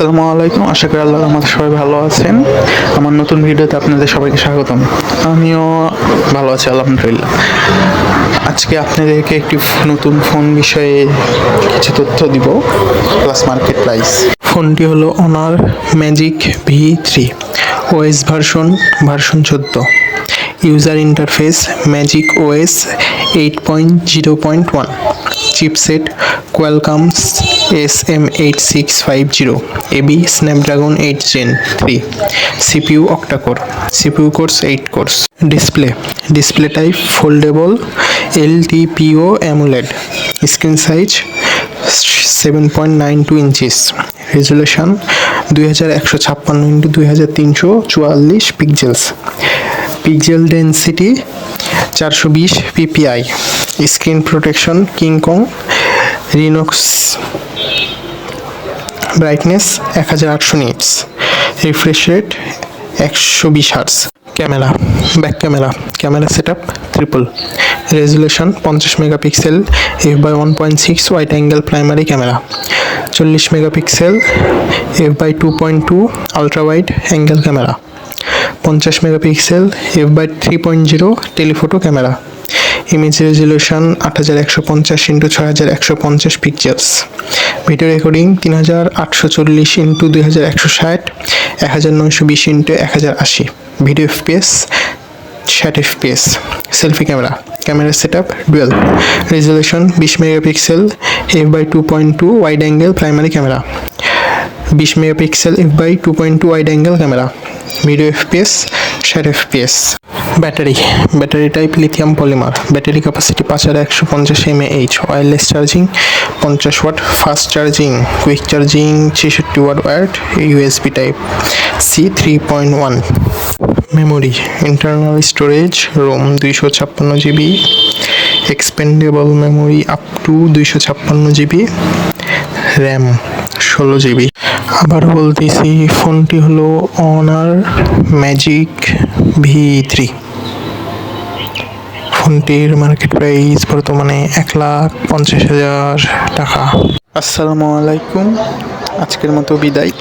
আসসালামু আলাইকুম। আশা করি আল্লাহর রহমতে সবাই ভালো আছেন। আমার নতুন ভিডিওতে আপনাদের সবাইকে স্বাগতম। আমিও ভালো আছি আলহামদুলিল্লাহ। আজকে আপনাদেরকে একটি নতুন ফোন বিষয়ে কিছু তথ্য দিব, প্লাস মার্কেট প্রাইস। ফোনটি হলো Honor magic V3, OS version 14। User interface magic OS 8.0.1, chipset Qualcomm SM8650, AB Snapdragon 8 Gen 3, CPU octa-core, CPU cores 8 cores। Display type foldable LTPO AMOLED, screen size 7.92 inches, resolution 2156x2344 pixels, pixel density 420 ppi, screen protection King Kong Rhinox, brightness 1800 nits, refresh rate 120 hertz. Back camera setup triple, resolution 50 megapixel f/1.6 wide angle primary camera, 40 megapixel f/2.2 ultra wide angle camera, 50 megapixel f/3.0 telephoto camera, image resolution 8150x6150 pixels, video recording 3840x2160, 1920x1080, video FPS 60 FPS। Selfie camera setup dual, resolution 20 megapixel f/2.2 wide angle primary camera, 20 megapixel f/2.2 wide angle camera, video FPS 60 FPS। Battery type lithium polymer, battery capacity 5150 mAh, wireless charging 50 watt, fast charging quick charging 66 watt wired, USB type C 3.1। Memory internal storage ROM 256 GB, expandable memory up to 256 GB, RAM 16 GB। আবার বলতেছি, ফোনটি হলো Honor magic V3। ফোনটির market price বর্তমানে 1,50,000 টাকা। আসসালামু আলাইকুম। আজকের মতো বিদায়,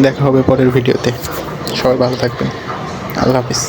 দেখা হবে পরের ভিডিওতে। সবাই ভালো থাকবেন। আল্লাহ হাফিজ।